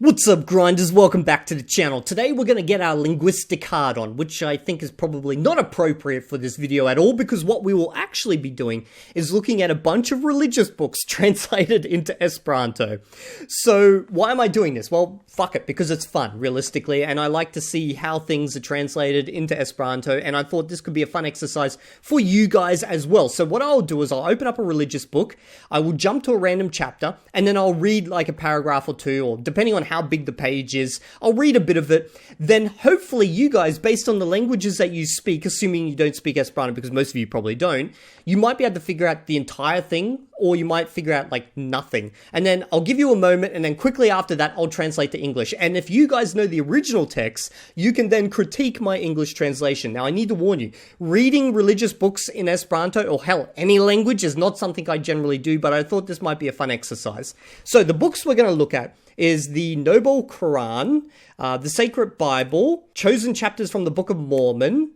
What's up, grinders? Welcome back to the channel. Today we're going to get our linguistic card on, which I think is probably not appropriate for this video at all, because what we will actually be doing is looking at a bunch of religious books translated into Esperanto. So why am I doing this? Well, fuck it, because it's fun, realistically, and I like to see how things are translated into Esperanto, and I thought this could be a fun exercise for you guys as well. So what I'll do is I'll open up a religious book, I will jump to a random chapter, and then I'll read like a paragraph or two, or depending on how big the page is, I'll read a bit of it. Then hopefully you guys, based on the languages that you speak, assuming you don't speak Esperanto, because most of you probably don't, you might be able to figure out the entire thing, or you might figure out like nothing. And then I'll give you a moment, and then quickly after that, I'll translate to English. And if you guys know the original text, you can then critique my English translation. Now, I need to warn you, reading religious books in Esperanto, or hell, any language, is not something I generally do, but I thought this might be a fun exercise. So the books we're going to look at is the Noble Quran, the Sacred Bible, chosen chapters from the Book of Mormon,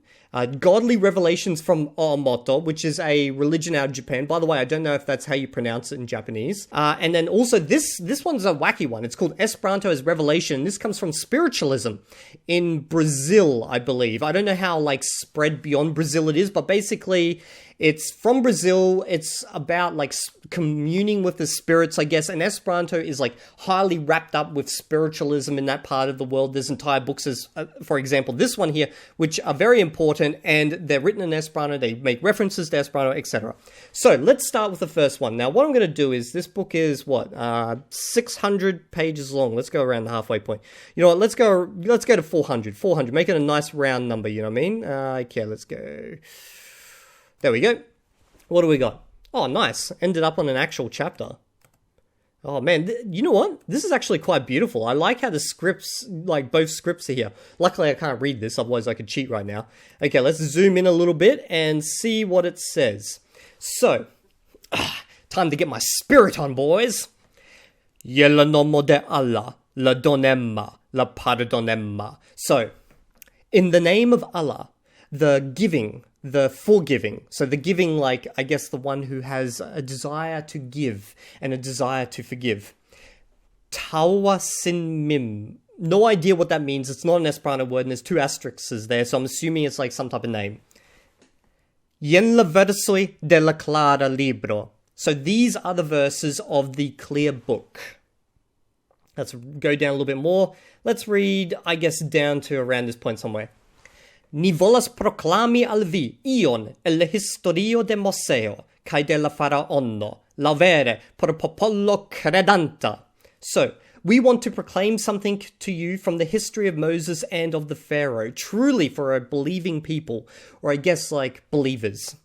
Godly Revelations from Oomoto, which is a religion out of Japan. By the way, I don't know if that's how you pronounce it in Japanese. And then also this one's a wacky one. It's called Esperanto as Revelation. This comes from Spiritualism in Brazil, I believe. I don't know how like spread beyond Brazil it is, but basically it's from Brazil. It's about like communing with the spirits, I guess. And Esperanto is like highly wrapped up with spiritualism in that part of the world. There's entire books, as for example, this one here, which are very important, and they're written in Esperanto. They make references to Esperanto, etc. So let's start with the first one. Now, what I'm going to do is, this book is what, 600 pages long. Let's go around the halfway point. You know what? Let's go to 400. 400. Make it a nice round number. You know what I mean? Okay, let's go. There we go. What do we got? Oh, nice. Ended up on an actual chapter. Oh, man. You know what? This is actually quite beautiful. I like how the scripts, like both scripts are here. Luckily, I can't read this. Otherwise, I could cheat right now. Okay, let's zoom in a little bit and see what it says. So, time to get my spirit on, boys. Yella nomo de Allah, la donemma, la pardonemma. So, in the name of Allah, the giving, the forgiving. So the giving, like, I guess the one who has a desire to give and a desire to forgive. Tawa sin mim. No idea what that means. It's not an Esperanto word, and there's two asterisks there, so I'm assuming it's like some type of name. Yen la versoi de la clara libro. So these are the verses of the clear book. Let's go down a little bit more. Let's read, I guess, down to around this point somewhere. Ni volas proclami al vi ion el historio de Moseo, cae de la faraono, la vere por popolo credanta. So, we want to proclaim something to you from the history of Moses and of the Pharaoh, truly for a believing people, or I guess like believers.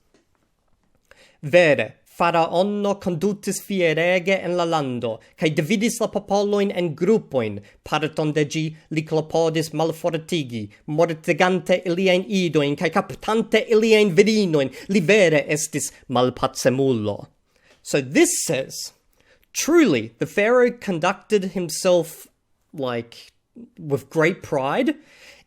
Vere, faraono condutis fierege en la lando, cae dividis la popoloin en gruppoin, parton de gi li clopodis malfortigi, mortigante ilien idoin, cae captante ilien virinoin, li vere estis malpatsemulo. So this says, truly, the Pharaoh conducted himself, like, with great pride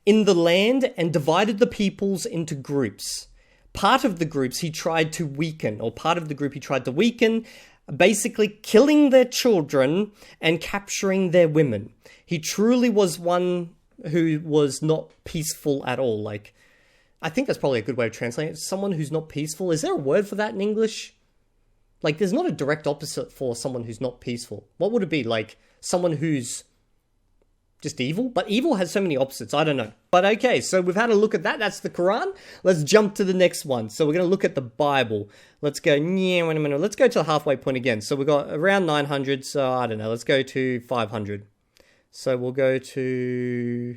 in the land and divided the peoples into groups. Part of the groups he tried to weaken, or part of the group he tried to weaken, basically killing their children and capturing their women. He truly was one who was not peaceful at all. Like, I think that's probably a good way of translating it. Someone who's not peaceful. Is there a word for that in English? Like, there's not a direct opposite for someone who's not peaceful. What would it be? Like, someone who's just evil? But evil has so many opposites, I don't know. But okay, so we've had a look at that. That's the Quran. Let's jump to the next one. So we're going to look at the Bible. Let's go, wait a minute. Let's go to the halfway point again. So we've got around 900, so I don't know. Let's go to 500. So we'll go to,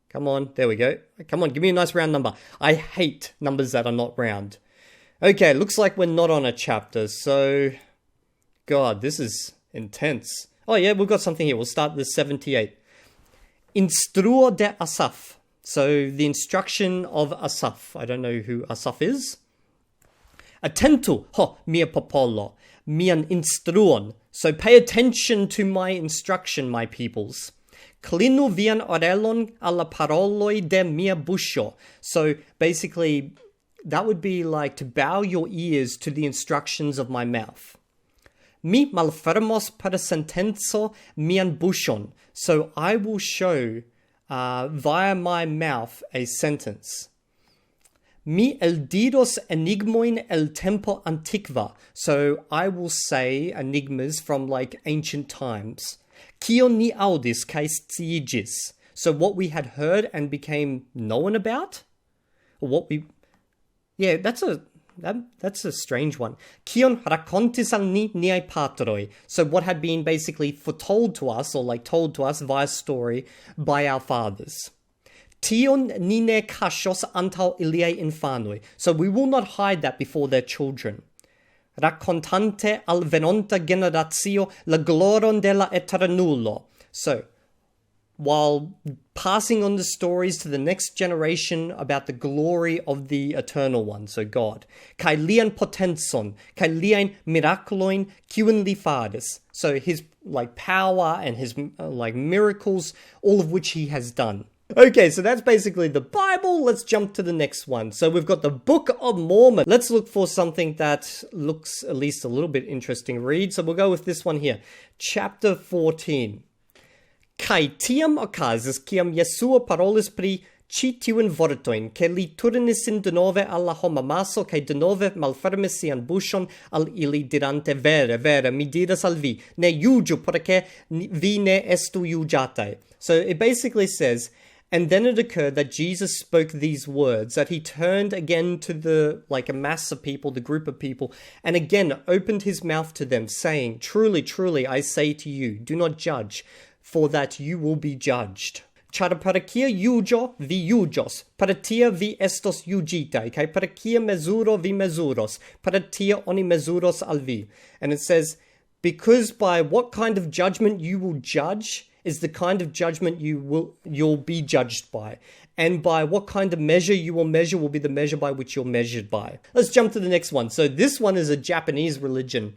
come on, there we go. Come on, give me a nice round number. I hate numbers that are not round. Okay, looks like we're not on a chapter. So, God, this is intense. Oh yeah, we've got something here. We'll start with 78. Instruo de Asaf. So the instruction of Asaf. I don't know who Asaf is. Attentu, ho, mia popolo, mian instruon. So pay attention to my instruction, my peoples. Clinu vian orelon alla paroloi de mia busho. So basically, that would be like to bow your ears to the instructions of my mouth. Mi malfermos per sentenzo mian buŝon. So I will show via my mouth a sentence. Mi eldiros enigmoin el tempo antiqua. So I will say enigmas from like ancient times. Kion ni audis kai sciigis. So what we had heard and became known about? Or what we... Yeah, that's a strange one. Kion rakontis al ni niai patroi. So what had been basically foretold to us, or like told to us via story by our fathers. Tion ni ne kashos antau iliae infanoi. So we will not hide that before their children. Raccontante al venonta generatio la gloron de la eternulo. So, while passing on the stories to the next generation about the glory of the Eternal One, so God. Kai lian potenson, kai lian miraculoin kiun li faris. So his like power and his like miracles, all of which he has done. Okay, so that's basically the Bible. Let's jump to the next one. So we've got the Book of Mormon. Let's look for something that looks at least a little bit interesting to read. So we'll go with this one here. Chapter 14. Kai tiam okazis kiam Jesua parolis pri ci tiun vortoin, ke li turnis in denove alla homamaso, kai denove malfermis sian buŝon al ili dirante vere, vere, mi diras al vi, ne juĝu, porke vi ne estu juĝataj. So it basically says, and then it occurred that Jesus spoke these words, that he turned again to the, like a mass of people, the group of people, and again opened his mouth to them, saying, truly, truly, I say to you, do not judge, for that you will be judged. Char para kia juĝo vi juĝos, para tia vi estos juĝitaj, kaj para kia mezuro vi mezuros, para tia oni mezuros al vi. And it says, because by what kind of judgment you will judge is the kind of judgment you'll be judged by. And by what kind of measure you will measure will be the measure by which you're measured by. Let's jump to the next one. So this one is a Japanese religion.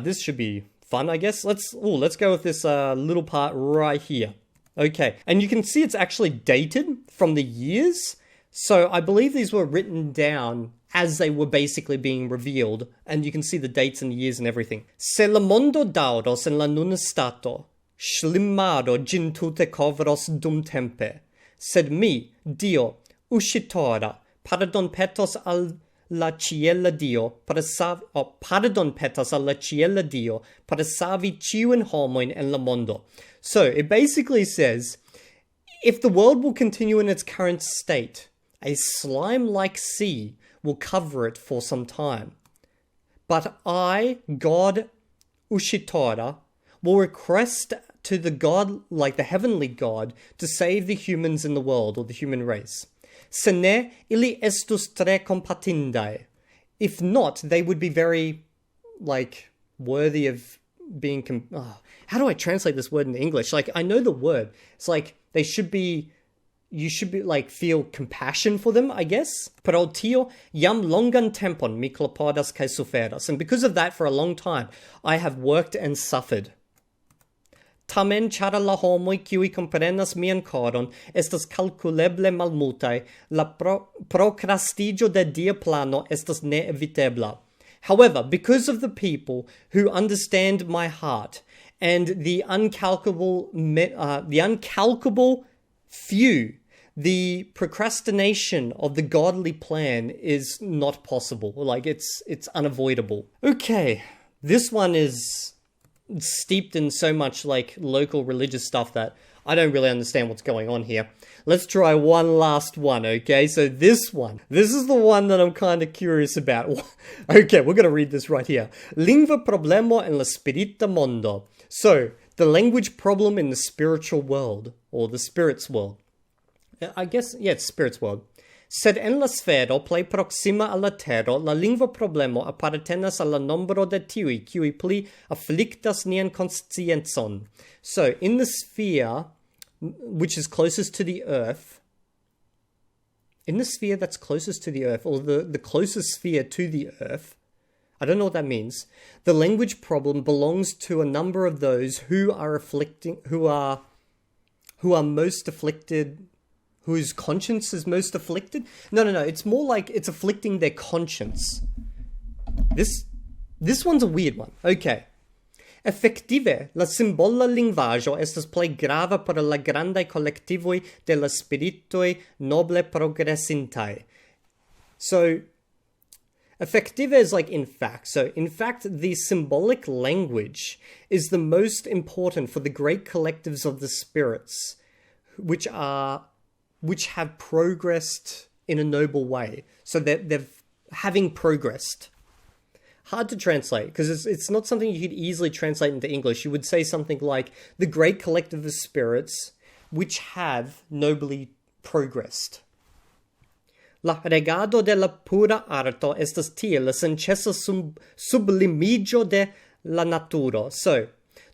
This should be fun, I guess. Let's go with this little part right here. Okay, and you can see it's actually dated from the years. So I believe these were written down as they were basically being revealed. And you can see the dates and years and everything. Se la mondo dauros en la nuna stato, Schlimmaro gin tute kovros dum tempe. Sed mi, Dio, uscitora, pardon petos al la ciela Dio, pardon petos al la ciela Dio, para savi ciuen homoin en la mondo. So, it basically says, if the world will continue in its current state, a slime-like sea will cover it for some time. But I, God, uscitora, will request to the God, like the heavenly God, to save the humans in the world, or the human race. Se ne, ili estus tre compatindai. If not, they would be very, like, worthy of being... how do I translate this word in English? Like, I know the word. It's like, they should be... You should be, like, feel compassion for them, I guess. Pro tio, jam longan tempon mi klopodas kai suferas. And because of that, for a long time, I have worked and suffered. Tamen chara la homoi kiui comprenas mian coron, estas calculeble malmutai, la procrastigio de dia plano estas neevitebla. However, because of the people who understand my heart, and the uncalculable few, the procrastination of the godly plan is not possible. Like, it's unavoidable. Okay, this one is steeped in so much like local religious stuff that I don't really understand what's going on here. Let's try one last one, okay? So this is the one that I'm kind of curious about. Okay, we're going to read this right here. Lingua problemo en la spirita mondo. So, the language problem in the spiritual world, or the spirit's world. I guess, yeah, it's spirit's world. Sed en la sfero plei proxima alla terro, la lingua problemo appartenas alla nombro de tiui, kiui pli afflictas nian conscienzon. So, in the sphere, which is closest to the earth, in the sphere that's closest to the earth, or the closest sphere to the earth, I don't know what that means, the language problem belongs to a number of those who are most afflicted, whose conscience is most afflicted? No, it's more like it's afflicting their conscience. This one's a weird one. Okay. Efektive, la simbola lingvaĵo estas plej grava por la grandaj kolektivoj de la spiritoj noble progresintaj. So, effective is like in fact. So, in fact, the symbolic language is the most important for the great collectives of the spirits, which have progressed in a noble way. So that they're having progressed. Hard to translate, because it's not something you could easily translate into English. You would say something like, the great collective of spirits, which have nobly progressed. La regado de la pura arto estas tiel la senĉesa sublimiĝo de la naturo. So,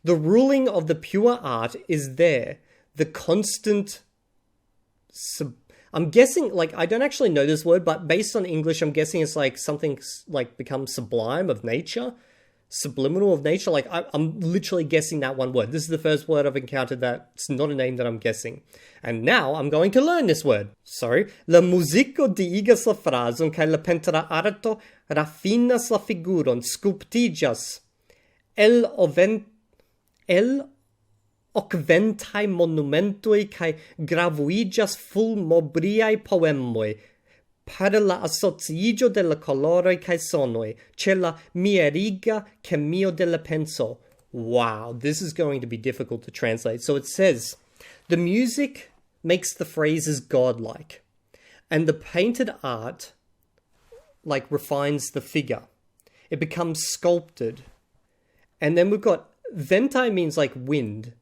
the ruling of the pure art is there. The constant... I'm guessing, like, I don't actually know this word, but based on English, I'm guessing it's like something, like, becomes sublime of nature. Subliminal of nature. Like, I'm literally guessing that one word. This is the first word I've encountered that's not a name that I'm guessing. And now I'm going to learn this word. Sorry. La musico diigas la frazon, kaj la pentra arto raffinas la figuron, sculptigas el okventaj monumentoj kaj gravuiĝas fulmobriaj poemoj, per la asociiĝo de la koloroj kaj sonoj, ĉe la mieriga kemio de la penso. Wow, this is going to be difficult to translate. So it says, the music makes the phrases godlike, and the painted art, like, refines the figure. It becomes sculpted. And then we've got, ventai means like wind.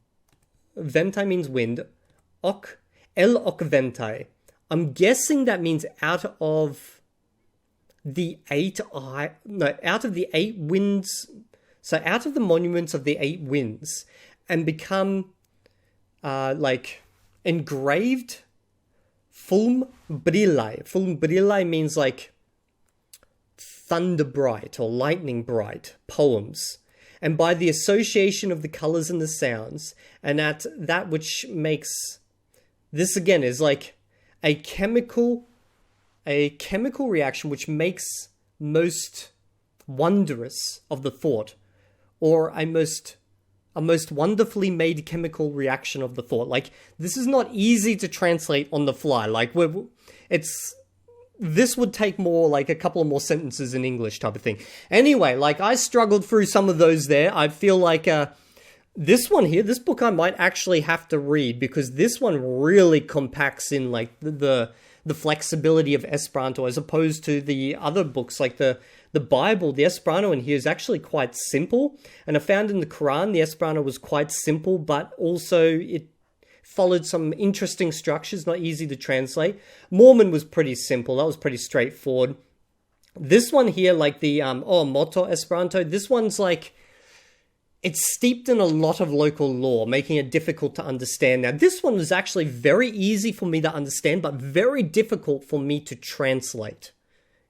Ventai means wind. El okventai. I'm guessing that means out of the 8 winds, so out of the monuments of the 8 winds, and become like engraved fulm brilai. Fulm brilai means like thunder bright or lightning bright poems. And by the association of the colors and the sounds, and at that which makes, this again is like a chemical reaction which makes most wondrous of the thought, or a most wonderfully made chemical reaction of the thought. Like, this is not easy to translate on the fly. Like, this would take more, like, a couple of more sentences in English type of thing. Anyway, like, I struggled through some of those there. I feel like this one here, this book I might actually have to read, because this one really compacts in, like, the flexibility of Esperanto, as opposed to the other books, like the Bible. The Esperanto in here is actually quite simple, and I found in the Quran the Esperanto was quite simple, but also it followed some interesting structures, not easy to translate. Mormon was pretty simple, that was pretty straightforward. This one here, like the Oomoto Esperanto, this one's like, it's steeped in a lot of local lore, making it difficult to understand. Now, this one was actually very easy for me to understand, but very difficult for me to translate,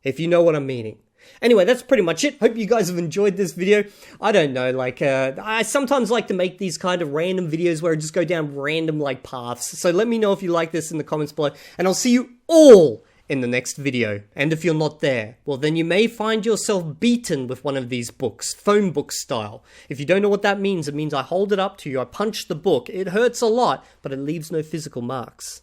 if you know what I'm meaning. Anyway, that's pretty much it. Hope you guys have enjoyed this video. I don't know, like, I sometimes like to make these kind of random videos where I just go down random, like, paths. So let me know if you like this in the comments below, and I'll see you all in the next video. And if you're not there, well, then you may find yourself beaten with one of these books, phone book style. If you don't know what that means, it means I hold it up to you, I punch the book. It hurts a lot, but it leaves no physical marks.